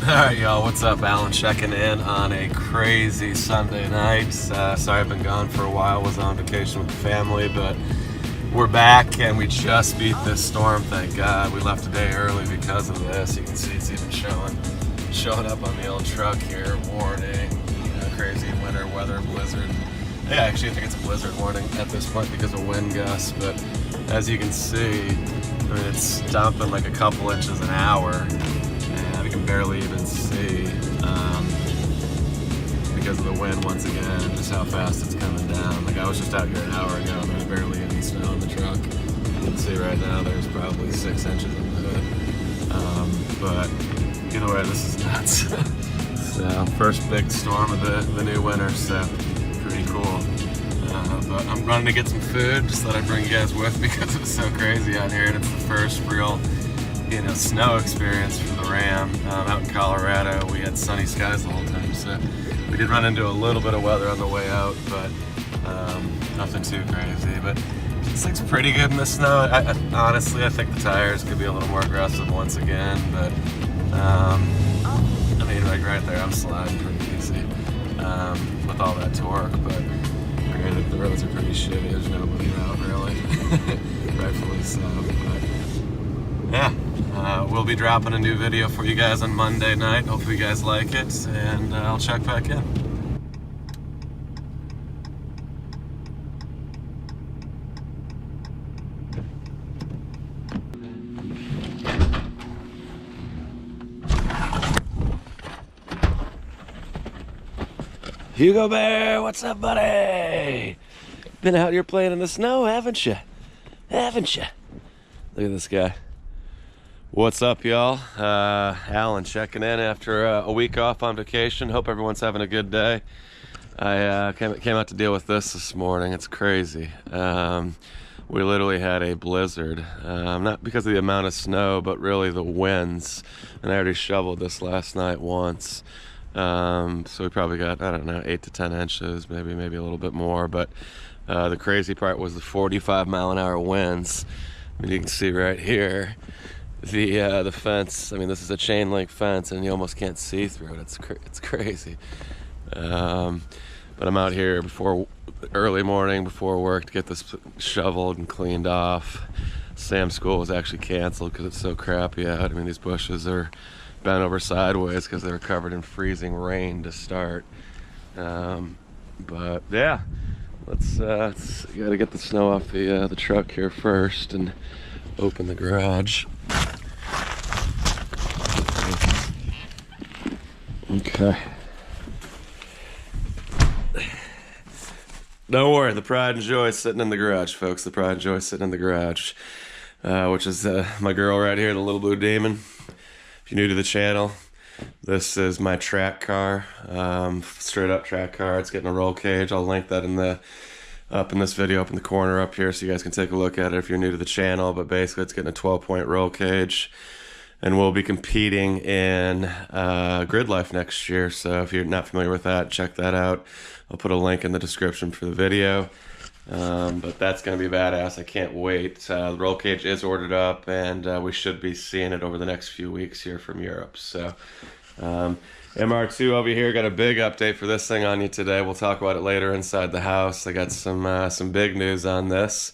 Alright, y'all, what's up? Alan checking in on a crazy Sunday night. Sorry I've been gone for a while, was on vacation with the family, but we're back and we just beat this storm, thank God. We left a day early because of this. You can see it's even showing up on the old truck here. Warning, crazy winter weather, blizzard. Yeah, actually I think it's a blizzard warning at this point because of wind gusts, but as you can see, it's dumping like a couple inches an hour. And you can barely even see because of the wind once again, just how fast it's coming down. Like I was just out here an hour ago and there's barely any snow in the truck. You can see right now there's probably 6 inches in the hood. But either way, this is nuts. So first big storm of the new winter, so pretty cool. But I'm running to get some food, just thought I'd bring you guys with me because it's so crazy out here and it's the first real snow experience for the Ram. Out in Colorado, we had sunny skies the whole time, so we did run into a little bit of weather on the way out, but nothing too crazy. But this thing's pretty good in the snow. Honestly, I think the tires could be a little more aggressive once again, but I mean, like right there, I'm sliding pretty easy with all that torque, but granted, the roads are pretty shitty. There's nobody out, really. Rightfully so, but yeah. We'll be dropping a new video for you guys on Monday night. Hopefully you guys like it, and I'll check back in. Hugo Bear, what's up, buddy? Been out here playing in the snow, haven't you? Haven't you? Look at this guy. What's up, y'all? Alan checking in after a week off on vacation. Hope everyone's having a good day. I came out to deal with this morning. It's crazy. We literally had a blizzard, not because of the amount of snow, but really the winds. And I already shoveled this last night once. So we probably got, I don't know, 8 to 10 inches, maybe a little bit more. But the crazy part was the 45-mile-an-hour winds. I mean, you can see right here. The fence, I mean, this is a chain link fence and you almost can't see through it. It's crazy. But I'm out here early morning before work to get this shoveled and cleaned off. Sam's school was actually canceled because it's so crappy out. I mean, these bushes are bent over sideways because they were covered in freezing rain to start. But yeah, let's gotta get the snow off the truck here first and open the garage. Okay. Don't worry, the pride and joy is sitting in the garage, folks. The pride and joy is sitting in the garage, which is my girl right here, the Little Blue Demon. If you're new to the channel, this is my track car, straight up track car. It's getting a roll cage. I'll link that up in this video up in the corner up here so you guys can take a look at it if you're new to the channel. But basically it's getting a 12-point roll cage and we'll be competing in Grid Life next year, so if you're not familiar with that, check that out. I'll put a link in the description for the video, but that's going to be badass. I can't wait. The roll cage is ordered up and we should be seeing it over the next few weeks here from Europe. So MR2 over here, got a big update for this thing on you today. We'll talk about it later inside the house. I got some big news on this.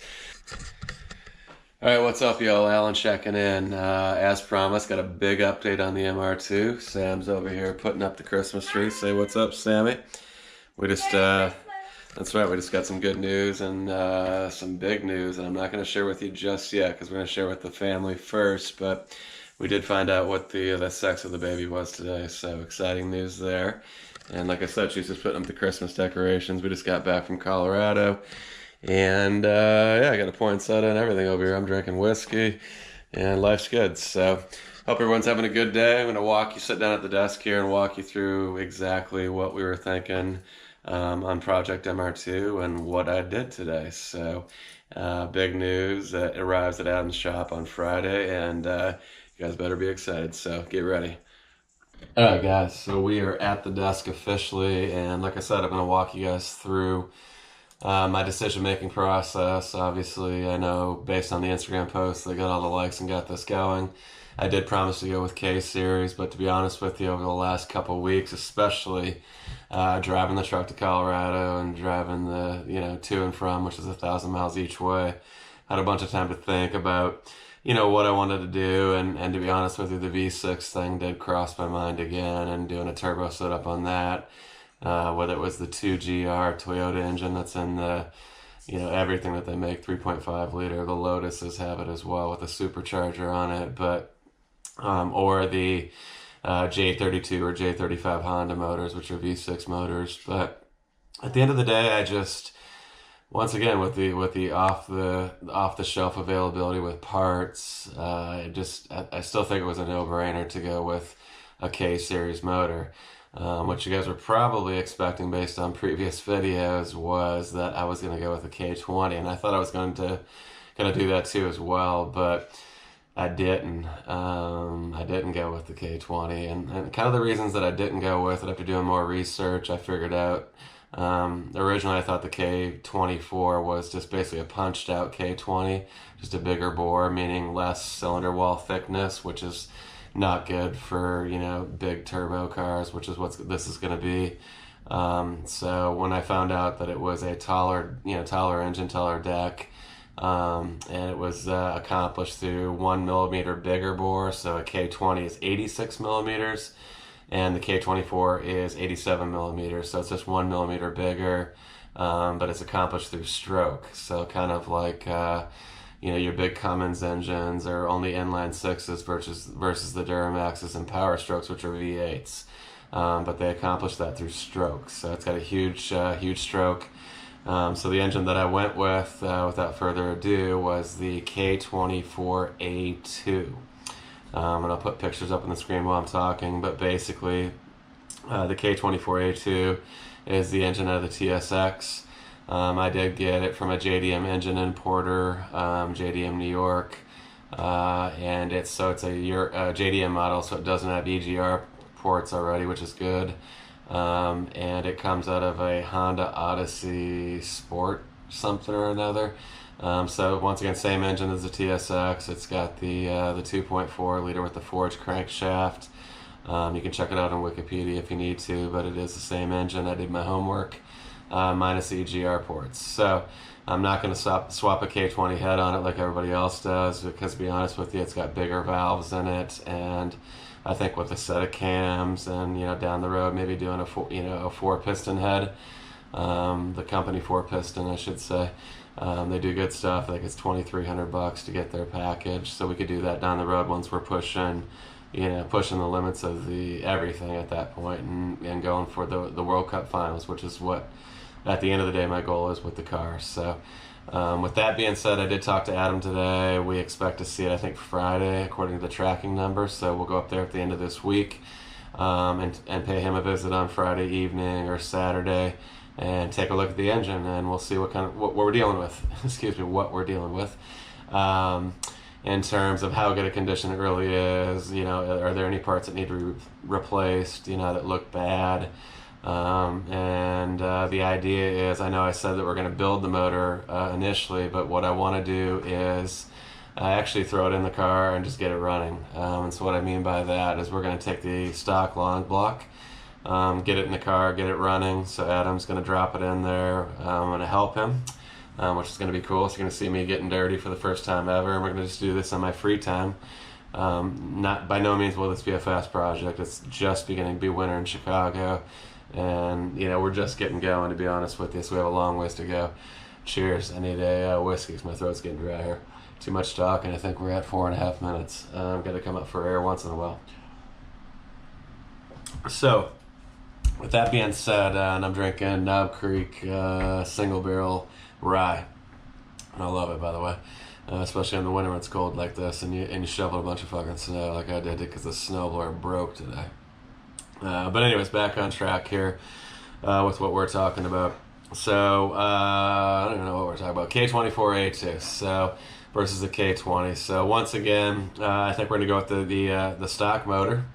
Alright, what's up, y'all? Alan checking in. As promised, got a big update on the MR2. Sam's over here putting up the Christmas tree. Say what's up, Sammy. We just, that's right, we just got some good news and some big news, and I'm not going to share with you just yet because we're going to share with the family first, but we did find out what the sex of the baby was today, so exciting news there. And like I said, she's just putting up the Christmas decorations. We just got back from Colorado. And yeah, I got a poinsettia and everything over here. I'm drinking whiskey and life's good. So hope everyone's having a good day. I'm going to sit down at the desk here and walk you through exactly what we were thinking on Project MR2 and what I did today. So big news. It arrives at Adam's shop on Friday and you guys better be excited. So get ready. Alright guys, so we are at the desk officially, and like I said, I'm going to walk you guys through my decision-making process. Obviously, I know based on the Instagram post, they got all the likes and got this going. I did promise to go with K series, but to be honest with you, over the last couple weeks, especially driving the truck to Colorado and driving the to and from, which is 1,000 miles each way, had a bunch of time to think about what I wanted to do, and to be honest with you, the V6 thing did cross my mind again, and doing a turbo setup on that, whether it was the 2GR Toyota engine that's in the everything that they make, 3.5 liter. The Lotuses have it as well with a supercharger on it, but or the J32 or J35 Honda motors, which are V6 motors. But at the end of the day, I just, once again, with the off the shelf availability with parts, I still think it was a no-brainer to go with a K series motor. What you guys were probably expecting based on previous videos was that I was going to go with a K20, and I thought I was going to do that too as well, but I didn't. I didn't go with the K20, and kind of the reasons that I didn't go with it, after doing more research, I figured out. Originally I thought the K24 was just basically a punched out K20, just a bigger bore, meaning less cylinder wall thickness, which is not good for big turbo cars, which is what this is going to be. So when I found out that it was a taller engine, taller deck, and it was accomplished through 1 millimeter bigger bore, so a K20 is 86 millimeters, and the K24 is 87 millimeters, so it's just 1 millimeter bigger, but it's accomplished through stroke. So kind of like your big Cummins engines are only inline sixes versus the Duramaxes and Power Strokes, which are V8s, but they accomplish that through stroke. So it's got a huge stroke. So the engine that I went with, without further ado, was the K24A2. And I'll put pictures up on the screen while I'm talking, but basically the K24A2 is the engine out of the TSX. I did get it from a JDM engine importer, JDM New York, and it's a JDM model, so it doesn't have EGR ports already, which is good. And it comes out of a Honda Odyssey Sport something or another. So once again, same engine as the TSX. It's got the 2.4 liter with the forged crankshaft. You can check it out on Wikipedia if you need to, but it is the same engine. I did my homework, minus the EGR ports. So I'm not going to swap a K20 head on it like everybody else does, because to be honest with you, it's got bigger valves in it, and I think with a set of cams and down the road maybe doing a 4-piston head, the company 4-piston I should say, they do good stuff. I think it's $2,300 to get their package, so we could do that down the road once we're pushing the limits of the everything at that point, and going for the World Cup finals, which is what at the end of the day my goal is with the car. So with that being said, I did talk to Adam today. We expect to see it, I think, Friday, according to the tracking numbers. So we'll go up there at the end of this week, and pay him a visit on Friday evening or Saturday, and take a look at the engine, and we'll see what we're dealing with. Excuse me, what we're dealing with. In terms of how good a condition it really is, are there any parts that need to be replaced, that look bad? And the idea is, I know I said that we're going to build the motor initially, but what I want to do is actually throw it in the car and just get it running. And so what I mean by that is we're going to take the stock long block, get it in the car, get it running. So Adam's going to drop it in there. I'm going to help him, which is going to be cool. So you're going to see me getting dirty for the first time ever, and we're going to just do this on my free time. Not by no means will this be a fast project. It's just beginning to be winter in Chicago, and we're just getting going, to be honest with you, so we have a long ways to go. Cheers. I need a whiskey because my throat's getting dry here. Too much talk, and I think we're at 4.5 minutes. I'm going to come up for air once in a while. So with that being said, and I'm drinking Knob Creek single barrel rye, and I love it, by the way, especially in the winter when it's cold like this, and you shovel a bunch of fucking snow like I did, because the snowblower broke today. But anyways, back on track here with what we're talking about. So I don't even know what we're talking about. K24A2, so versus the K20. So once again, I think we're gonna go with the stock motor.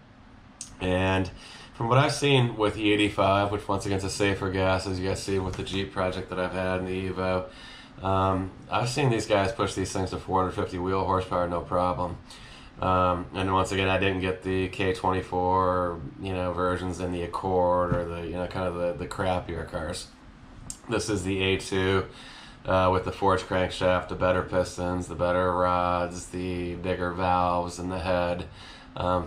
And from what I've seen with E85, which once again is a safer gas, as you guys see with the Jeep project that I've had in the Evo, I've seen these guys push these things to 450 wheel horsepower, no problem. And once again, I didn't get the K24, versions in the Accord or the, kind of the crappier cars. This is the A2 with the forged crankshaft, the better pistons, the better rods, the bigger valves in the head,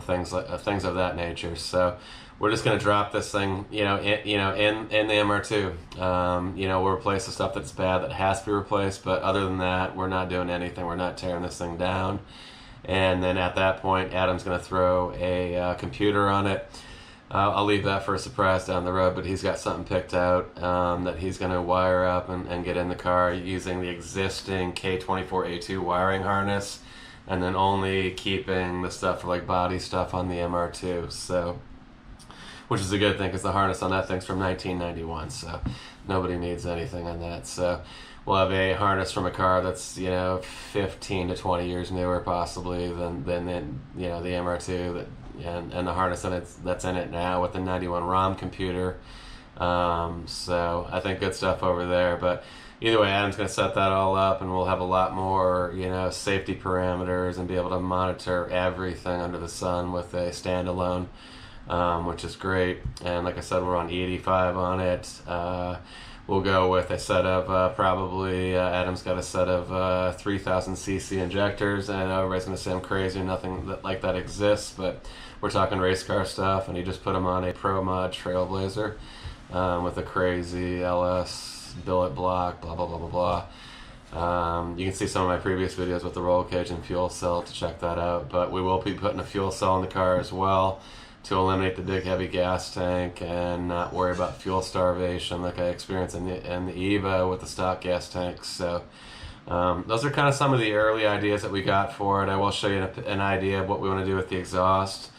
things of that nature. So we're just gonna drop this thing, in the MR2. We'll replace the stuff that's bad that has to be replaced, but other than that, we're not doing anything. We're not tearing this thing down. And then at that point, Adam's gonna throw a computer on it. I'll leave that for a surprise down the road, but he's got something picked out that he's going to wire up and get in the car using the existing K24A2 wiring harness, and then only keeping the stuff for like body stuff on the MR2. So, which is a good thing because the harness on that thing's from 1991, so nobody needs anything on that. So we'll have a harness from a car that's 15 to 20 years newer possibly than the MR2 that. And the harness that's in it now with the 91 ROM computer. So I think good stuff over there. But either way, Adam's going to set that all up, and we'll have a lot more, safety parameters and be able to monitor everything under the sun with a standalone, which is great. And like I said, we're on E85 on it. We'll go with a set of probably Adam's got a set of 3,000cc injectors, and I know everybody's going to say I'm crazy, nothing like that exists, but we're talking race car stuff, and he just put them on a Pro Mod Trailblazer with a crazy LS billet block, blah blah blah blah blah. You can see some of my previous videos with the roll cage and fuel cell to check that out, but we will be putting a fuel cell in the car as well to eliminate the big heavy gas tank and not worry about fuel starvation like I experienced in the Evo with the stock gas tanks. So those are kind of some of the early ideas that we got for it. I will show you an idea of what we want to do with the exhaust.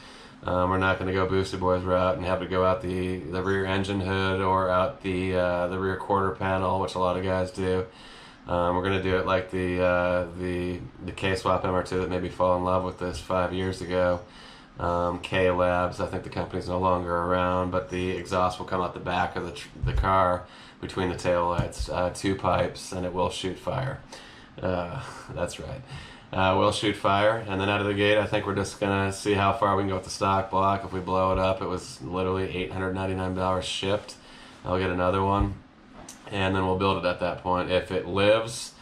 We're not going to go Boosted Boys route and have to go out the rear engine hood or out the rear quarter panel, which a lot of guys do. We're going to do it like the K-Swap MR2 that made me fall in love with this 5 years ago. K Labs, I think the company's no longer around, but the exhaust will come out the back of the car between the taillights, 2 pipes, and it will shoot fire. That's right. We'll shoot fire, and then out of the gate, I think we're just gonna see how far we can go with the stock block. If we blow it up, it was literally $899 shipped. I'll get another one, and then we'll build it at that point. If it lives,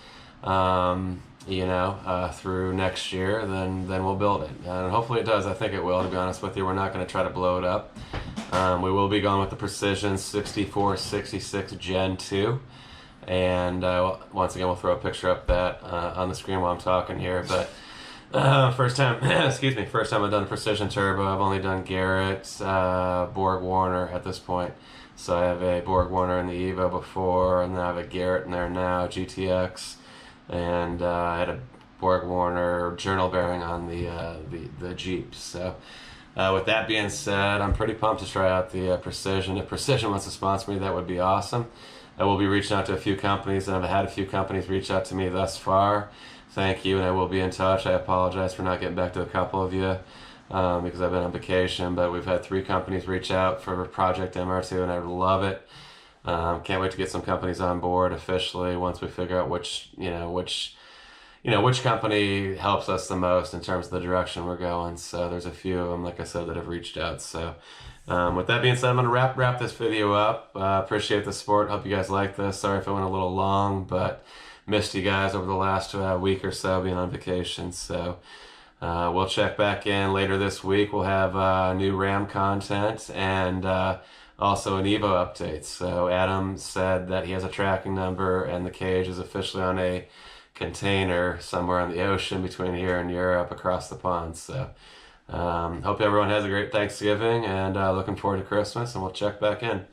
through next year, then we'll build it, and hopefully it does. I think it will, to be honest with you. We're not going to try to blow it up. We will be going with the Precision 6466 Gen 2, and once again we'll throw a picture up that on the screen while I'm talking here. But first time I've done Precision Turbo. I've only done Garrett, Borg Warner at this point. So I have a Borg Warner in the Evo before, and then I have a Garrett in there now, GTX. And I had a Borg Warner journal bearing on the Jeep. So with that being said, I'm pretty pumped to try out the Precision. If Precision wants to sponsor me, that would be awesome. I will be reaching out to a few companies, and I've had a few companies reach out to me thus far. Thank you, and I will be in touch. I apologize for not getting back to a couple of you because I've been on vacation, but we've had 3 companies reach out for Project MR2, and I love it. Can't wait to get some companies on board officially once we figure out which company helps us the most in terms of the direction we're going. So there's a few of them, like I said, that have reached out. So with that being said, I'm going to wrap this video up. Appreciate the support. Hope you guys like this. Sorry if it went a little long, but missed you guys over the last week or so being on vacation. So we'll check back in later this week. We'll have new RAM content and also an Evo update. So Adam said that he has a tracking number and the cage is officially on a container somewhere on the ocean between here and Europe across the pond. So hope everyone has a great Thanksgiving, and looking forward to Christmas, and we'll check back in.